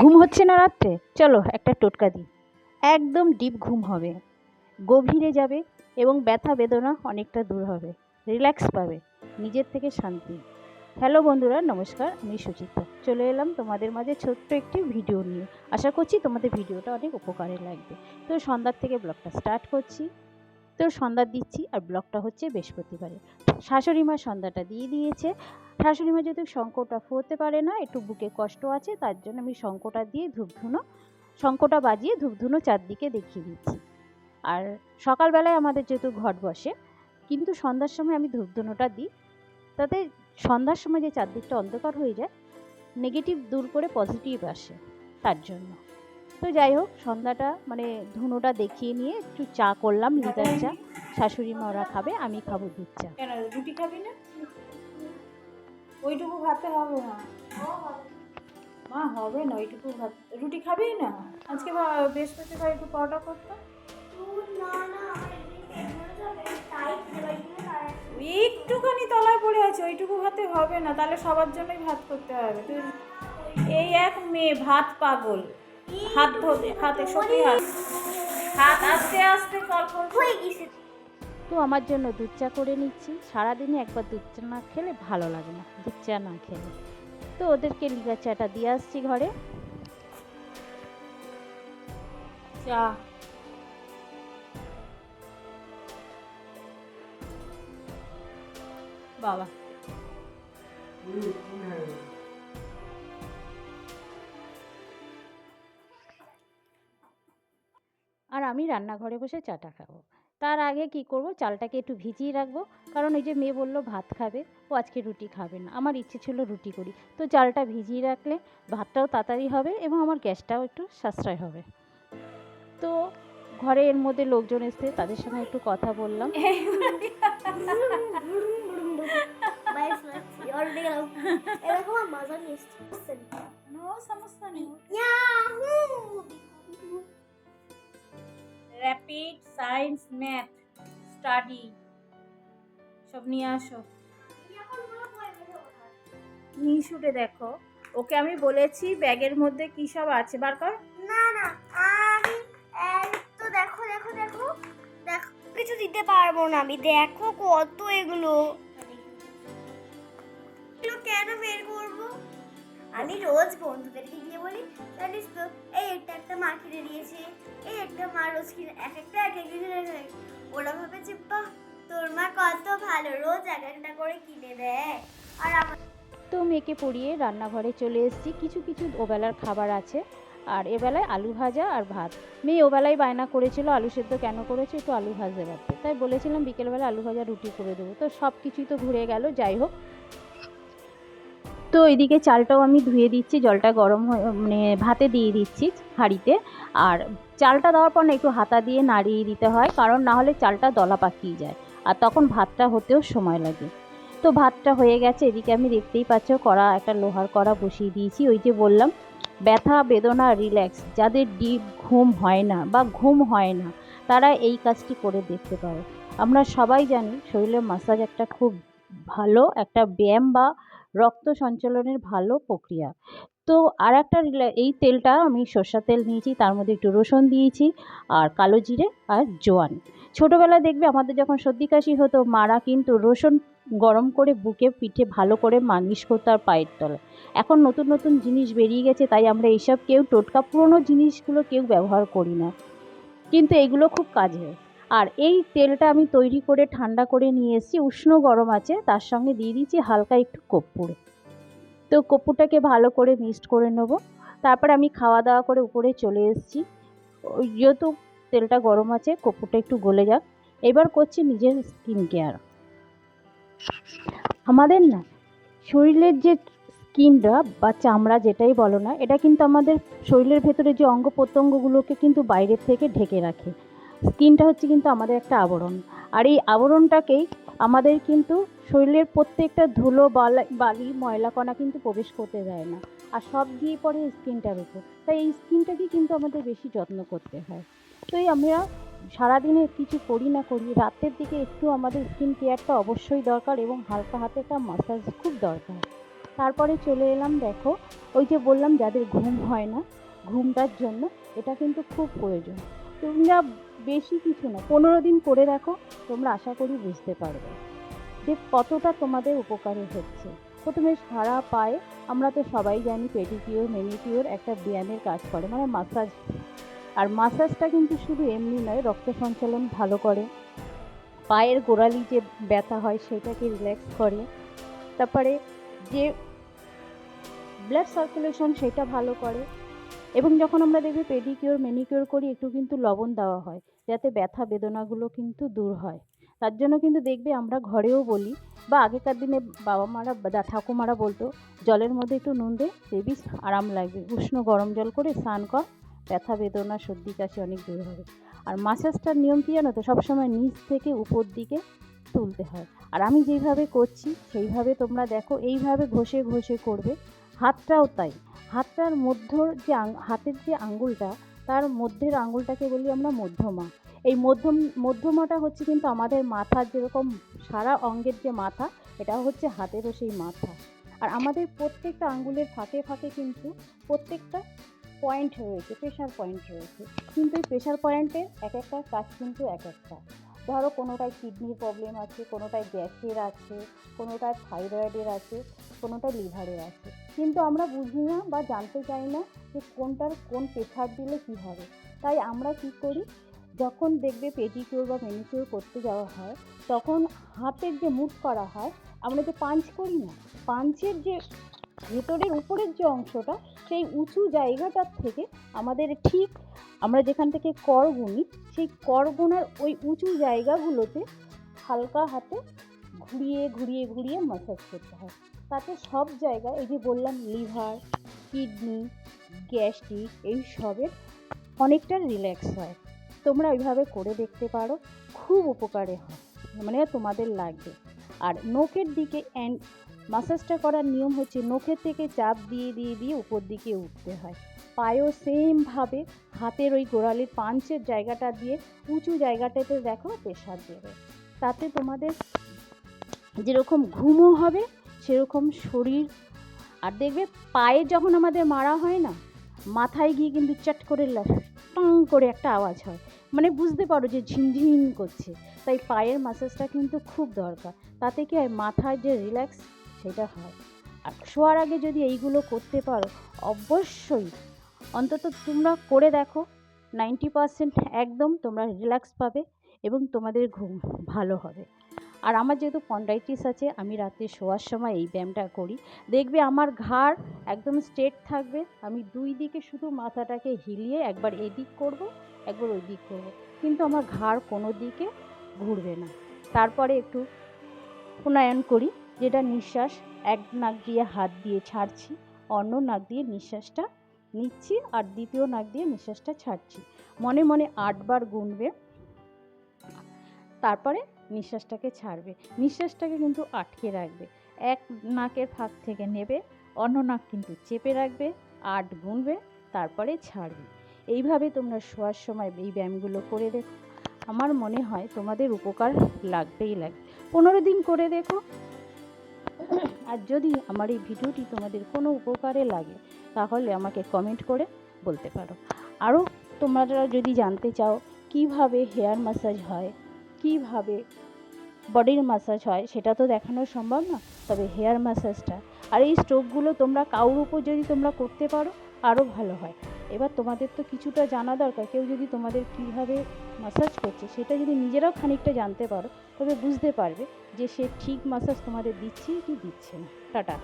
ঘুম হচ্ছে না রাত্রে? চলো একটা টোটকা দিই। একদম ডিপ ঘুম হবে, গভীরে যাবে এবং ব্যথা বেদনা অনেকটা দূর হবে, রিল্যাক্স পাবে, নিজের থেকে শান্তি। হ্যালো বন্ধুরা, নমস্কার, আমি সুচিত্রা। চলে এলাম তোমাদের মাঝে ছোট্ট একটি ভিডিও নিয়ে। আশা করছি তোমাদের ভিডিওটা অনেক উপকারে লাগবে। তো সন্ধ্যার থেকে ব্লগটা স্টার্ট করছি। তো সন্ধ্যা দিচ্ছি আর ব্লগটা হচ্ছে বৃহস্পতিবারে। শাশুড়ি মা সন্ধ্যাটা দিয়ে দিয়েছে। শাশুড়ি মা যেহেতু শঙ্খটা ফুঁকতে পারে না, একটু বুকে কষ্ট আছে, তার জন্য আমি শঙ্খটা দিয়ে শঙ্খটা বাজিয়ে ধূপধুনো চারদিকে দেখিয়ে দিচ্ছি। আর সকালবেলায় আমাদের যেহেতু ঘট বসে, কিন্তু সন্ধ্যার সময় আমি ধূপধুনোটা দিই, তাতে সন্ধ্যার সময় যে চারদিকটা অন্ধকার হয়ে যায়, নেগেটিভ দূর করে পজিটিভ আসে, তার জন্য। তো যাই হোক, সন্ধ্যাটা মানে ধুনোটা দেখিয়ে নিয়ে একটু চা করলাম, লিকার চা। শাশুড়ি মা ওরা খাবে, আমি খাবো দুধ চা। কেন রুটি খাবি না? ওইটুকু ভাতে হবে না মা, হবে না ওইটুকু ভাত। রুটি খাবি না? আজকে বৃহস্পতিবার একটু পরোটা করতো। একটুখানি তলায় পড়ে আছে, ওইটুকু ভাতে হবে না, তাহলে সবার জন্যই ভাত করতে হবে। তুই এই এক মেয়ে ভাত পাগল, হাত ধোতে হাতে সত্যি হাত আস্তে আস্তে কল হয়ে গেছে। তো আমার জন্য দুধ চা করে নিচ্ছি। সারাদিনে একবার দুধ চা না খেলে ভালো লাগে না, দুধ চা না খেলে। তো ওদেরকে লিকার চাটা দিয়ে আসছি ঘরে। চা বাবা আর আমি রান্নাঘরে বসে চাটা খাবো। তার আগে কি করব, চালটাকে একটু ভিজিয়ে রাখবো। কারণ ওই যে মেয়ে বললো ভাত খাবে, ও আজকে রুটি খাবে না, আমার ইচ্ছে ছিল রুটি করি। তো চালটা ভিজিয়ে রাখলে ভাতটাও তাড়াতাড়ি হবে এবং আমার গ্যাসটাও একটু সাশ্রয় হবে। তো ঘরে এর মধ্যে লোকজন এসে, তাদের সঙ্গে একটু কথা বললাম। র্যাপিড সায়েন্স ম্যাথ স্টাডি সব নিয়ে আসো। নিশুটে দেখো, ওকে আমি বলেছি ব্যাগের মধ্যে কি সব আছে বার কর। না না, আমি তো দেখো দেখো দেখো দেখো, কিছু দিতে পারবো না আমি। দেখো কত এগুলো, এগুলো কেন বের করবো? আমি রোজ বন্ধুদেরকে গিয়ে বলি, জানিস তো এই একটা মা কিনে দিয়েছে, এই একটা মা রোজ কিনে এক একটা কিনে। ওরা ভাবেছে বাহ, তোর মা কত ভালো, রোজ এক একটা করে কিনে দেয়। আর আমার তো মেয়েকে পড়িয়ে রান্নাঘরে চলে এসেছি। কিছু কিছু ওবেলার খাবার আছে, আর এবেলায় আলু ভাজা আর ভাত। মেয়ে ওবেলায় বায়না করেছিল আলু সেদ্ধ কেন করেছে, একটু আলু ভাজতে পারতে, তাই বলেছিলাম বিকেলবেলা আলু ভাজা রুটি করে দেবো। তো সব কিছুই তো ঘুরে গেল। যাই হোক, তো এদিকে চালটাও আমি ধুয়ে দিচ্ছি, জলটা গরম হয়ে মানে ভাতে দিয়ে দিচ্ছি হাঁড়িতে। আর চালটা দেওয়ার পর না একটু হাতা দিয়ে নাড়িয়ে দিতে হয়, কারণ না হলে চালটা দলা পাকিয়ে যায়, আর তখন ভাতটা হতেও সময় লাগে। তো ভাতটা হয়ে গেছে। এদিকে আমি দেখতেই পাচ্ছ কড়া, একটা লোহার কড়া বসিয়ে দিয়েছি। ওই যে বললাম, ব্যথা বেদনা রিল্যাক্স, যাদের ডিপ ঘুম হয় না বা ঘুম হয় না, তারা এই কাজটি করে দেখতে পারো। আমরা সবাই জানি শরীরের মাসাজ একটা খুব ভালো একটা ব্যায়াম বা রক্ত সঞ্চালনের ভালো প্রক্রিয়া। তো আর একটা এই তেলটা আমি সর্ষের তেল নিয়েছি, তার মধ্যে একটু রসুন দিয়েছি আর কালো জিরে আর জোয়ান। ছোটোবেলায় দেখবে আমাদের যখন সর্দি কাশি হতো, মারা কিন্তু রসুন গরম করে বুকে পিঠে ভালো করে মালিশ করতো আর পায়ের তলায়। এখন নতুন নতুন জিনিস বেরিয়ে গেছে, তাই আমরা এইসব কেউ টোটকা পুরনো জিনিসগুলো কেউ ব্যবহার করি না, কিন্তু এগুলো খুব কাজে। আর এই তেলটা আমি তৈরি করে ঠান্ডা করে নিয়ে এসেছি, উষ্ণ গরম আছে, তার সঙ্গে দিয়ে দিচ্ছি হালকা একটু কর্পূর। তো কর্পূরটাকে ভালো করে মিক্সড করে নেব। তারপর আমি খাওয়া দাওয়া করে উপরে চলে এসেছি। ওই যেহেতু তেলটা গরম আছে, কর্পূরটা একটু গলে যাক। এবার করছি নিজের স্কিন কেয়ার। আমাদের না শরীরের যে স্কিনটা বা চামড়া যেটাই বলো না, এটা কিন্তু আমাদের শরীরের ভেতরে যে অঙ্গ প্রত্যঙ্গগুলোকে কিন্তু বাইরের থেকে ঢেকে রাখে। স্কিনটা হচ্ছে কিন্তু আমাদের একটা আবরণ, আর এই আবরণটাকেই আমাদের কিন্তু শরীরের প্রত্যেকটা ধুলো বালি ময়লাকণা কিন্তু প্রবেশ করতে দেয় না, আর সব গিয়ে পড়ে স্কিনটার উপর। তাই এই স্কিনটাকে কিন্তু আমাদের বেশি যত্ন করতে হয়। তো এই আমরা সারাদিনে কিছু করি না করি, রাতের দিকে একটু আমাদের স্কিন কেয়ারটা অবশ্যই দরকার, এবং হালকা হাতে একটা মাসাজ খুব দরকার। তারপরে চলে এলাম, দেখো ওই যে বললাম যাদের ঘুম হয় না, ঘুমটার জন্য এটা কিন্তু খুব প্রয়োজন। তোমরা বেশি কিছু না, 15 দিন করে দেখো, তোমরা আশা করি বুঝতে পারবে যে কতটা তোমাদের উপকারে হচ্ছে। প্রথমে সারা পায়ে, আমরা তো সবাই জানি পেডিকিওর ম্যানিকিওর একটা ব্যায়ামের কাজ করে, মানে মাসাজ। আর মাসাজটা কিন্তু শুধু এমনি নয়, রক্ত সঞ্চালন ভালো করে, পায়ের গোড়ালি যে ব্যথা হয় সেটাকে রিল্যাক্স করে, তারপরে যে ব্লাড সার্কুলেশন সেটা ভালো করে। এবং যখন আমরা দেখবে পেডিকিওর ম্যানিকিওর করি, একটু কিন্তু লবণ দেওয়া হয় যাতে ব্যথা বেদনাগুলো কিন্তু দূর হয়। তার জন্য কিন্তু দেখবে আমরা ঘরেও বলি, বা আগেকার দিনে বাবা মারা বা ঠাকুমারা বলতো, জলের মধ্যে একটু নুন দে, দেখবি আরাম লাগবে, উষ্ণ গরম জল করে স্নান কর, ব্যথা বেদনা সর্দি কাশি অনেক দূর হবে। আর মাসাজটার নিয়ম কী জানো তো, সবসময় নিচ থেকে উপর দিকে তুলতে হয়। আর আমি যেইভাবে করছি সেইভাবে তোমরা দেখো, এইভাবে ঘষে ঘষে করবে। হাতটাও তাই, হাতটার মধ্যর যে হাতের যে আঙ্গুলটা, তার মধ্যের আঙ্গুলটাকে বলি আমরা মধ্যমা। এই মধ্যমাটা হচ্ছে কিন্তু আমাদের মাথার যেরকম সারা অঙ্গের যে মাথা, এটা হচ্ছে হাতেরও সেই মাথা। আর আমাদের প্রত্যেকটা আঙ্গুলের ফাঁকে ফাঁকে কিন্তু প্রত্যেকটা পয়েন্ট রয়েছে, প্রেশার পয়েন্ট রয়েছে। কিন্তু এই প্রেশার পয়েন্টের এক একটা কাজ কিন্তু এক একটা। ধরো কোনোটায় কিডনির প্রবলেম আছে, কোনোটায় গ্যাসের আছে, কোনোটায় থাইরয়েডের আছে, কোনোটায় লিভারের আছে, কিন্তু আমরা বুঝি না বা জানতে চাই না যে কোনটার কোন প্রেশার দিলে কী হবে। তাই আমরা কী করি, যখন দেখবে পেডিকিওর বা ম্যানিকিওর করতে যাওয়া হয়, তখন হাতের যে মুভ করা হয়, আমরা যে পাঞ্চ করি না, পাঞ্চের যে ভেতরের উপরের যে অংশটা, সেই উঁচু জায়গাটার থেকে আমাদের ঠিক আমরা যেখান থেকে কর গুনি, সেই কর গোনার ওই উঁচু জায়গাগুলোতে হালকা হাতে ঘুরিয়ে ঘুরিয়ে ঘুরিয়ে ম্যাসাজ করতে হয়। তাতে সব জায়গায়, এই যে বললাম লিভার, কিডনি, গ্যাস্ট্রিক, এই সবের অনেকটা রিল্যাক্স হয়। তোমরা ওইভাবে করে দেখতে পারো, খুব উপকারে হয়, মানে তোমাদের লাগবে। আর নোকের দিকে মাসাজটা করার নিয়ম হচ্ছে, নোখের থেকে চাপ দিয়ে দিয়ে দিয়ে উপর দিকে উঠতে হয়। পায়েও সেমভাবে হাতের ওই গোড়ালির পাঞ্চের জায়গাটা দিয়ে উঁচু জায়গাটাতে দেখো প্রেশার দেবে। তাতে তোমাদের যেরকম ঘুমও হবে সেরকম শরীর। আর দেখবে পায়ে যখন আমাদের মারা হয় না, মাথায় গিয়ে কিন্তু চট করে টং করে একটা আওয়াজ হয়, মানে বুঝতে পারো যে ঝিনঝিন করছে। তাই পায়ের ম্যাসাজটা কিন্তু খুব দরকার। তাতে কি হয়, মাথায় যে রিল্যাক্স সেটা হয়। আর শোয়ার আগে যদি এইগুলো করতে পারো, অবশ্যই অন্তত তোমরা করে দেখো, 90% একদম তোমরা রিল্যাক্স পাবে এবং তোমাদের ঘুম ভালো হবে। আর আমার যেহেতু কন্ডাইটিস আছে, আমি রাতে শোয়ার সময় এই ব্যায়ামটা করি। দেখবে আমার ঘাড় একদম স্ট্রেট থাকবে, আমি দুই দিকে শুধু মাথাটাকে হিলিয়ে একবার এদিক করব, একবার ওই দিক করব, কিন্তু আমার ঘাড় কোনো দিকে ঘুরবে না। তারপরে একটু প্রণায়াম করি, যেটা নিঃশ্বাস এক নাক দিয়ে হাত দিয়ে ছাড়ছি, অন্য নাক দিয়ে নিঃশ্বাসটা নিচ্ছি, আর দ্বিতীয় নাক দিয়ে নিঃশ্বাসটা ছাড়ছি। মনে মনে 8 বার গুনবে, তারপরে নিঃশ্বাসটাকে ছাড়বে। নিঃশ্বাসটাকে কিন্তু আটকে রাখবে, এক নাকের ফাঁক থেকে নেবে, অন্য নাক কিন্তু চেপে রাখবে, 8 গুনবে, তারপরে ছাড়বে। এইভাবে তোমরা শোয়ার সময় এই ব্যায়ামগুলো করে দেখো, আমার মনে হয় তোমাদের উপকার লাগবেই লাগবে। 15 দিন করে দেখো। আর যদি আমার এই ভিডিওটি তোমাদের কোনো উপকারে লাগে, তাহলে আমাকে কমেন্ট করে বলতে পারো। আরও তোমরা যদি জানতে চাও কিভাবে হেয়ার ম্যাসাজ হয়, কিভাবে বডির ম্যাসাজ হয়, সেটা তো দেখানো সম্ভব না, তবে হেয়ার ম্যাসাজটা আর এই স্ট্রোকগুলো তোমরা কারোর উপর যদি তোমরা করতে পারো আরও ভালো হয়। এবার তোমাদের তো কিছুটা জানা দরকার, কেউ যদি তোমাদের কিভাবে ম্যাসাজ করছে সেটা যদি নিজেরাও খানিকটা জানতে পারো, তবে বুঝতে পারবে যে সে ঠিক ম্যাসাজ তোমাদের দিচ্ছে কি দিচ্ছে না। টাটা।